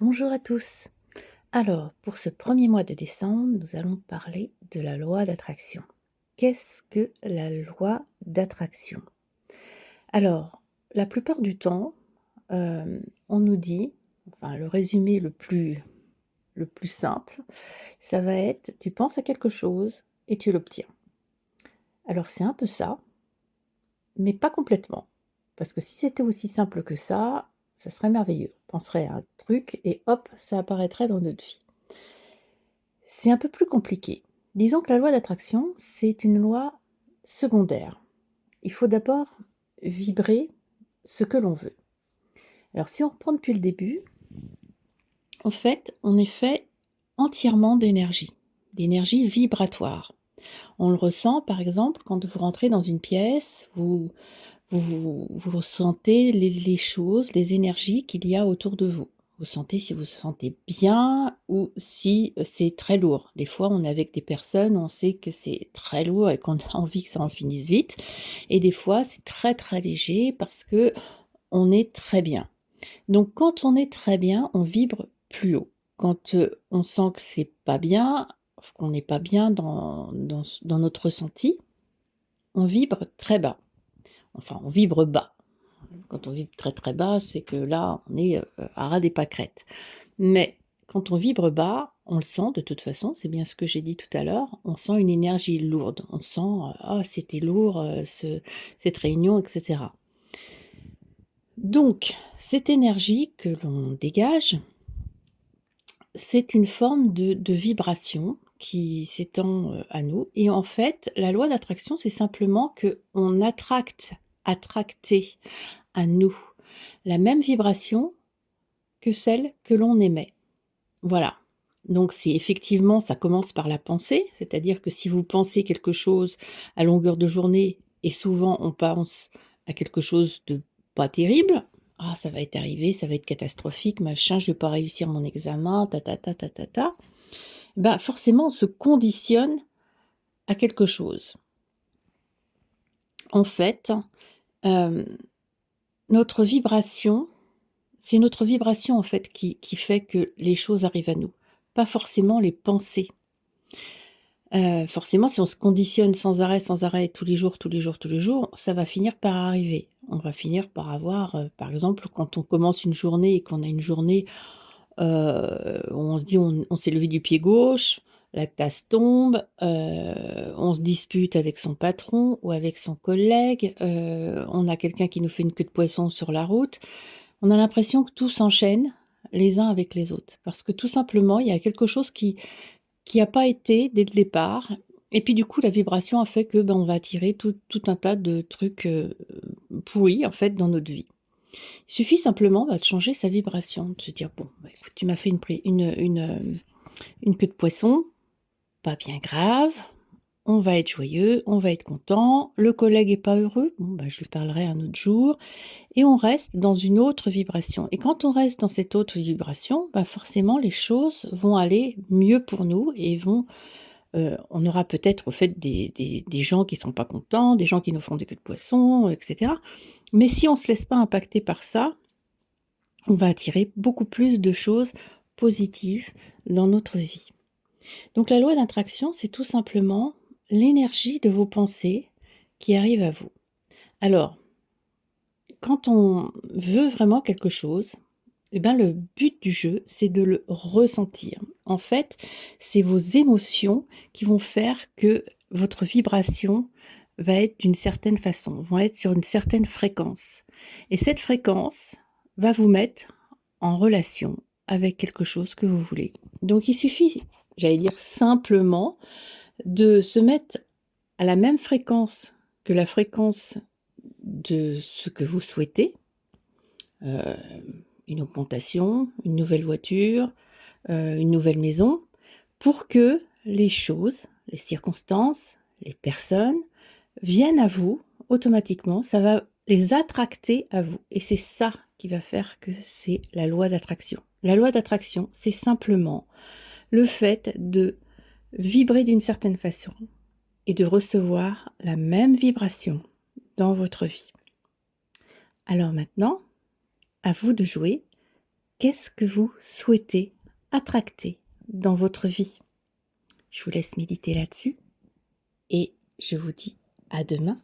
Bonjour à tous. Alors, pour ce premier mois de décembre, nous allons parler de la loi d'attraction. Qu'est-ce que la loi d'attraction? Alors, la plupart du temps, on nous dit, enfin le résumé le plus simple, ça va être: tu penses à quelque chose et tu l'obtiens. Alors c'est un peu ça, mais pas complètement. Parce que si c'était aussi simple que ça serait merveilleux. On penserait à un truc et hop, ça apparaîtrait dans notre vie. C'est un peu plus compliqué. Disons que la loi d'attraction, c'est une loi secondaire. Il faut d'abord vibrer ce que l'on veut. Alors si on reprend depuis le début, en fait, on est fait entièrement d'énergie vibratoire. On le ressent par exemple quand vous rentrez dans une pièce, vous ressentez les choses, les énergies qu'il y a autour de vous. Vous sentez si vous vous sentez bien ou si, c'est très lourd. Des fois, on est avec des personnes, on sait que c'est très lourd et qu'on a envie que ça en finisse vite et des fois, c'est très, très léger parce que on est très bien. Donc quand on est très bien, on vibre plus haut. Quand, on sent que c'est pas bien, qu'on n'est pas bien dans notre ressenti, on vibre très bas. Enfin, on vibre bas. Quand on vibre très, très bas, c'est que là, on est, à ras des pâquerettes. Mais quand on vibre bas, on le sent de toute façon, c'est bien ce que j'ai dit tout à l'heure, on sent une énergie lourde. On sent, «Ah, c'était lourd, cette réunion» et cetera. Donc cette énergie que l'on dégage, c'est une forme de vibration qui s'étend, à nous et en fait, la loi d'attraction, c'est simplement qu'on attracter à nous la même vibration que celle que l'on émet. Voilà. Donc c'est effectivement, ça commence par la pensée, c'est-à-dire que si vous pensez quelque chose à longueur de journée et souvent on pense à quelque chose de pas terrible: «Ah ça va être arrivé, ça va être catastrophique, machin, je vais pas réussir mon examen, ta ta ta ta ta ta». Bah, forcément on se conditionne à quelque chose. En fait, hem, notre vibration c'est notre vibration en fait qui fait que les choses arrivent à nous, pas forcément les pensées. Forcément si on se conditionne sans arrêt, tous les jours, tous les jours, tous les jours, ça va finir par arriver. On va finir par avoir, par exemple, quand on commence une journée et qu'on a une journée, où on se dit: «On s'est levé du pied gauche», la tasse tombe, on se dispute avec son patron ou avec son collègue, on a quelqu'un qui nous fait une queue de poisson sur la route. On a l'impression que tout s'enchaîne les uns avec les autres. Parce que tout simplement, il y a quelque chose qui a pas été dès le départ et puis du coup la vibration a fait que, ben, on va attirer tout un tas de trucs, pourris en fait dans notre vie. Il suffit simplement, bah, de changer sa vibration, de se dire: «Bon, bah, écoute, tu m'as fait une queue de poisson, pas bien grave, on va être joyeux, on va être content, le collègue est pas heureux, bon, bah, je lui parlerai un autre jour» et on reste dans une autre vibration et quand on reste dans cette autre vibration, bah, forcément les choses vont aller mieux pour nous et vont on aura peut-être au fait des gens qui sont pas contents, des gens qui nous font des queues de poisson, et cetera. Mais si on se laisse pas impacter par ça, on va attirer beaucoup plus de choses positives dans notre vie. Donc la loi d'attraction, c'est tout simplement l'énergie de vos pensées qui arrive à vous. Alors, quand on veut vraiment quelque chose, eh ben, le but du jeu, c'est de le ressentir. En fait, c'est vos émotions qui vont faire que votre vibration va être d'une certaine façon, vont être sur une certaine fréquence. Et cette fréquence va vous mettre en relation avec quelque chose que vous voulez. Donc il suffit, j'allais dire simplement, de se mettre à la même fréquence que la fréquence de ce que vous souhaitez, heu, une augmentation, une nouvelle voiture, une nouvelle maison, pour que les choses, les circonstances, les personnes viennent à vous automatiquement, ça va les attracter à vous et c'est ça qui va faire que c'est la loi d'attraction. La loi d'attraction, c'est simplement le fait de vibrer d'une certaine façon et de recevoir la même vibration dans votre vie. Alors maintenant, à vous de jouer. qu'est-ce que vous souhaitez attracter dans votre vie? Je vous laisse méditer là-dessus et je vous dis à demain